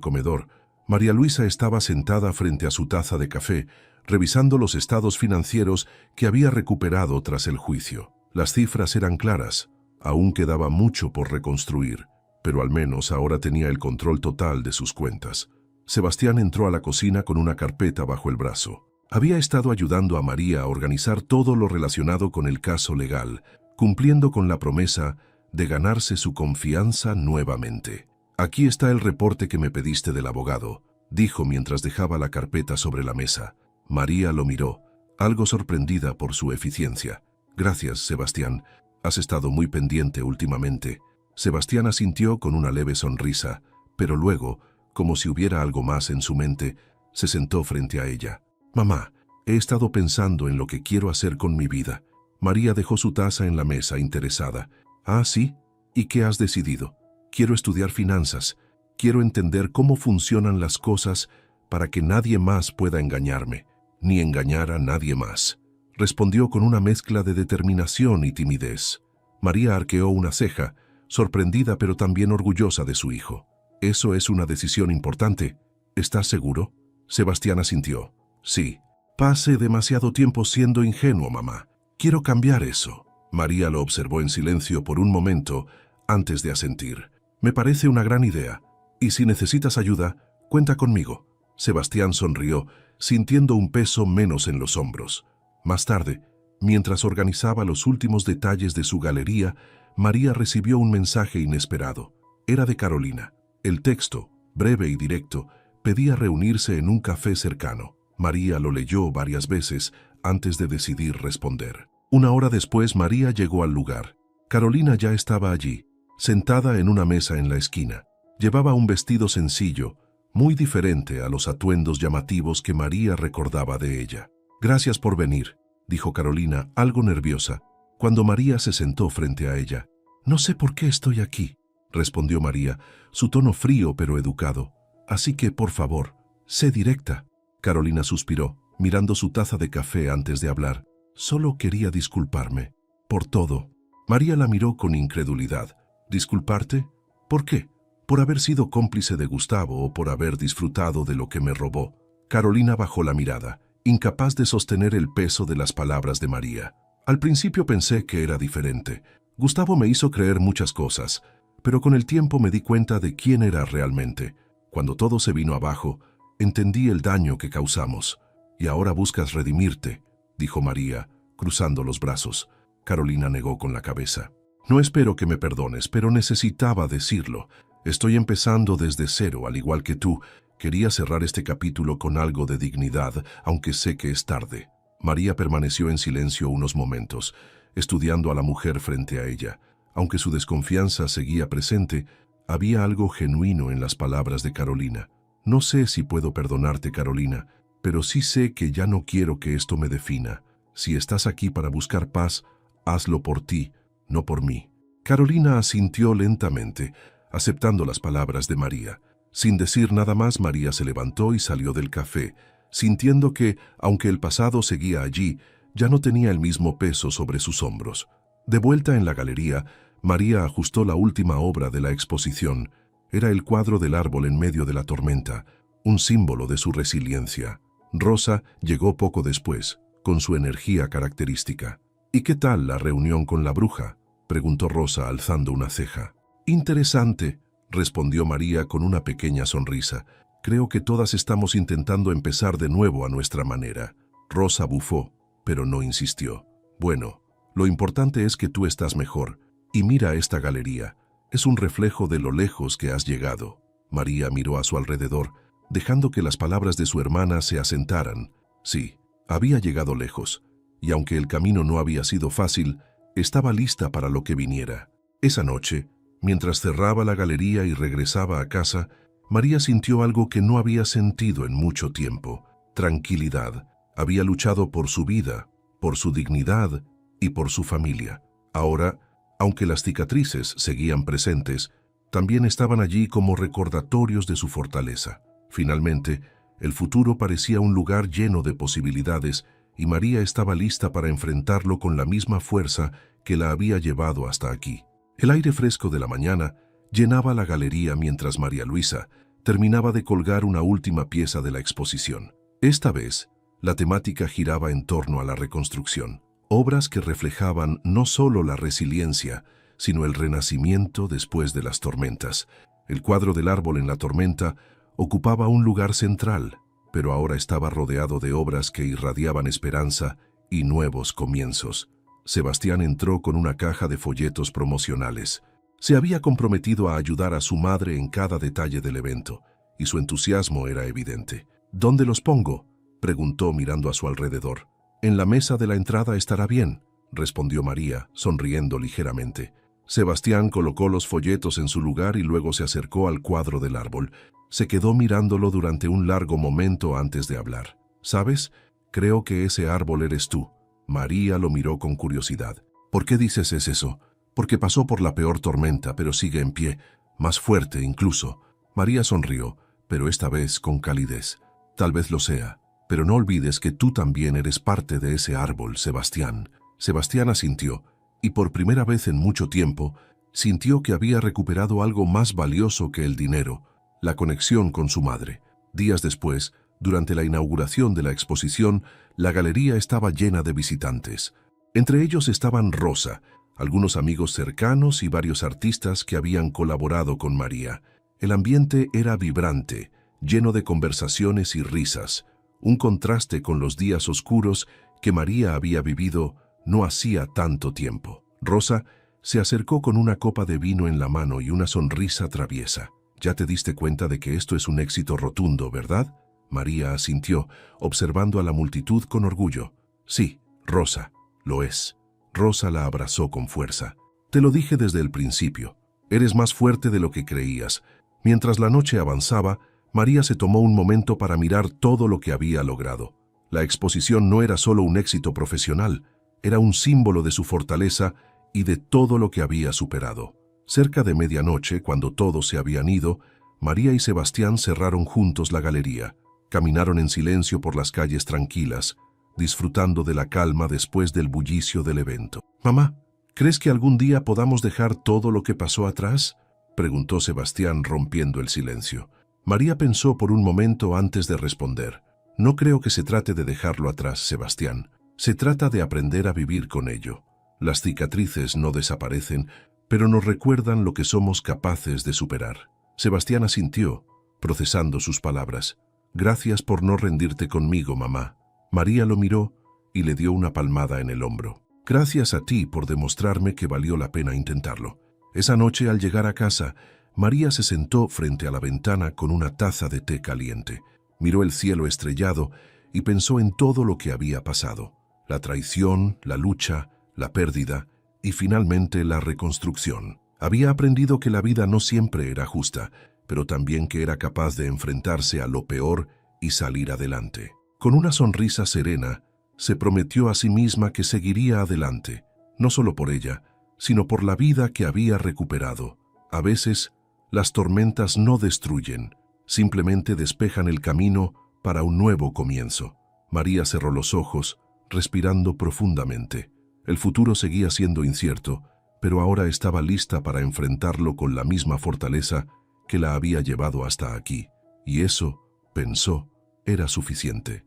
comedor. María Luisa estaba sentada frente a su taza de café, revisando los estados financieros que había recuperado tras el juicio. Las cifras eran claras, aún quedaba mucho por reconstruir, pero al menos ahora tenía el control total de sus cuentas. Sebastián entró a la cocina con una carpeta bajo el brazo. Había estado ayudando a María a organizar todo lo relacionado con el caso legal, cumpliendo con la promesa de ganarse su confianza nuevamente. «Aquí está el reporte que me pediste del abogado», dijo mientras dejaba la carpeta sobre la mesa. María lo miró, algo sorprendida por su eficiencia. «Gracias, Sebastián. Has estado muy pendiente últimamente». Sebastián asintió con una leve sonrisa, pero luego, como si hubiera algo más en su mente, se sentó frente a ella. «Mamá, he estado pensando en lo que quiero hacer con mi vida». María dejó su taza en la mesa, interesada. «¿Ah, sí? ¿Y qué has decidido?» «Quiero estudiar finanzas. Quiero entender cómo funcionan las cosas para que nadie más pueda engañarme, ni engañar a nadie más», respondió con una mezcla de determinación y timidez. María arqueó una ceja, sorprendida pero también orgullosa de su hijo. «¿Eso es una decisión importante? ¿Estás seguro?» Sebastián asintió. «Sí. Pasé demasiado tiempo siendo ingenuo, mamá. Quiero cambiar eso». María lo observó en silencio por un momento antes de asentir. «Me parece una gran idea, y si necesitas ayuda, cuenta conmigo». Sebastián sonrió, sintiendo un peso menos en los hombros. Más tarde, mientras organizaba los últimos detalles de su galería, María recibió un mensaje inesperado. Era de Carolina. El texto, breve y directo, pedía reunirse en un café cercano. María lo leyó varias veces antes de decidir responder. Una hora después, María llegó al lugar. Carolina ya estaba allí, sentada en una mesa en la esquina. Llevaba un vestido sencillo, muy diferente a los atuendos llamativos que María recordaba de ella. «Gracias por venir», dijo Carolina, algo nerviosa, cuando María se sentó frente a ella. «No sé por qué estoy aquí», respondió María, su tono frío pero educado. «Así que, por favor, sé directa». Carolina suspiró, mirando su taza de café antes de hablar. «Solo quería disculparme. Por todo». María la miró con incredulidad. «¿Disculparte? ¿Por qué? ¿Por haber sido cómplice de Gustavo o por haber disfrutado de lo que me robó?» Carolina bajó la mirada, incapaz de sostener el peso de las palabras de María. «Al principio pensé que era diferente. Gustavo me hizo creer muchas cosas, pero con el tiempo me di cuenta de quién era realmente. Cuando todo se vino abajo, entendí el daño que causamos. Y ahora buscas redimirte», dijo María, cruzando los brazos. Carolina negó con la cabeza. «No espero que me perdones, pero necesitaba decirlo. Estoy empezando desde cero, al igual que tú. Quería cerrar este capítulo con algo de dignidad, aunque sé que es tarde». María permaneció en silencio unos momentos, estudiando a la mujer frente a ella. Aunque su desconfianza seguía presente, había algo genuino en las palabras de Carolina. «No sé si puedo perdonarte, Carolina, pero sí sé que ya no quiero que esto me defina. Si estás aquí para buscar paz, hazlo por ti, no por mí». Carolina asintió lentamente, aceptando las palabras de María. Sin decir nada más, María se levantó y salió del café, sintiendo que, aunque el pasado seguía allí, ya no tenía el mismo peso sobre sus hombros. De vuelta en la galería, María ajustó la última obra de la exposición. Era el cuadro del árbol en medio de la tormenta, un símbolo de su resiliencia. Rosa llegó poco después, con su energía característica. ¿Y qué tal la reunión con la bruja?, preguntó Rosa alzando una ceja. Interesante, respondió María con una pequeña sonrisa. Creo que todas estamos intentando empezar de nuevo a nuestra manera. Rosa bufó, pero no insistió. Bueno, lo importante es que tú estás mejor. Y mira esta galería. Es un reflejo de lo lejos que has llegado. María miró a su alrededor, dejando que las palabras de su hermana se asentaran. Sí, había llegado lejos, y aunque el camino no había sido fácil, estaba lista para lo que viniera. Esa noche, mientras cerraba la galería y regresaba a casa, María sintió algo que no había sentido en mucho tiempo: tranquilidad. Había luchado por su vida, por su dignidad y por su familia. Ahora, aunque las cicatrices seguían presentes, también estaban allí como recordatorios de su fortaleza. Finalmente, el futuro parecía un lugar lleno de posibilidades y María estaba lista para enfrentarlo con la misma fuerza que la había llevado hasta aquí. El aire fresco de la mañana llenaba la galería mientras María Luisa terminaba de colgar una última pieza de la exposición. Esta vez, la temática giraba en torno a la reconstrucción. Obras que reflejaban no solo la resiliencia, sino el renacimiento después de las tormentas. El cuadro del árbol en la tormenta ocupaba un lugar central, pero ahora estaba rodeado de obras que irradiaban esperanza y nuevos comienzos. Sebastián entró con una caja de folletos promocionales. Se había comprometido a ayudar a su madre en cada detalle del evento, y su entusiasmo era evidente. ¿Dónde los pongo?, preguntó mirando a su alrededor. En la mesa de la entrada estará bien, respondió María, sonriendo ligeramente. Sebastián colocó los folletos en su lugar y luego se acercó al cuadro del árbol. Se quedó mirándolo durante un largo momento antes de hablar. ¿Sabes? Creo que ese árbol eres tú. María lo miró con curiosidad. ¿Por qué dices eso? Porque pasó por la peor tormenta, pero sigue en pie, más fuerte incluso. María sonrió, pero esta vez con calidez. Tal vez lo sea, pero no olvides que tú también eres parte de ese árbol, Sebastián. Sebastián asintió, y por primera vez en mucho tiempo, sintió que había recuperado algo más valioso que el dinero: la conexión con su madre. Días después, durante la inauguración de la exposición, la galería estaba llena de visitantes. Entre ellos estaban Rosa, algunos amigos cercanos y varios artistas que habían colaborado con María. El ambiente era vibrante, lleno de conversaciones y risas, un contraste con los días oscuros que María había vivido no hacía tanto tiempo. Rosa se acercó con una copa de vino en la mano y una sonrisa traviesa. «Ya te diste cuenta de que esto es un éxito rotundo, ¿verdad?», María asintió, observando a la multitud con orgullo. «Sí, Rosa, lo es». Rosa la abrazó con fuerza. «Te lo dije desde el principio. Eres más fuerte de lo que creías». Mientras la noche avanzaba, María se tomó un momento para mirar todo lo que había logrado. La exposición no era solo un éxito profesional, era un símbolo de su fortaleza y de todo lo que había superado. Cerca de medianoche, cuando todos se habían ido, María y Sebastián cerraron juntos la galería. Caminaron en silencio por las calles tranquilas, disfrutando de la calma después del bullicio del evento. «Mamá, ¿crees que algún día podamos dejar todo lo que pasó atrás?», preguntó Sebastián, rompiendo el silencio. María pensó por un momento antes de responder. «No creo que se trate de dejarlo atrás, Sebastián. Se trata de aprender a vivir con ello. Las cicatrices no desaparecen, pero nos recuerdan lo que somos capaces de superar». Sebastián asintió, procesando sus palabras. «Gracias por no rendirte conmigo, mamá». María lo miró y le dio una palmada en el hombro. «Gracias a ti por demostrarme que valió la pena intentarlo». Esa noche, al llegar a casa, María se sentó frente a la ventana con una taza de té caliente. Miró el cielo estrellado y pensó en todo lo que había pasado: la traición, la lucha, la pérdida y finalmente la reconstrucción. Había aprendido que la vida no siempre era justa, pero también que era capaz de enfrentarse a lo peor y salir adelante. Con una sonrisa serena, se prometió a sí misma que seguiría adelante, no solo por ella, sino por la vida que había recuperado. A veces, las tormentas no destruyen, simplemente despejan el camino para un nuevo comienzo. María cerró los ojos, respirando profundamente. El futuro seguía siendo incierto, pero ahora estaba lista para enfrentarlo con la misma fortaleza que la había llevado hasta aquí. Y eso, pensó, era suficiente.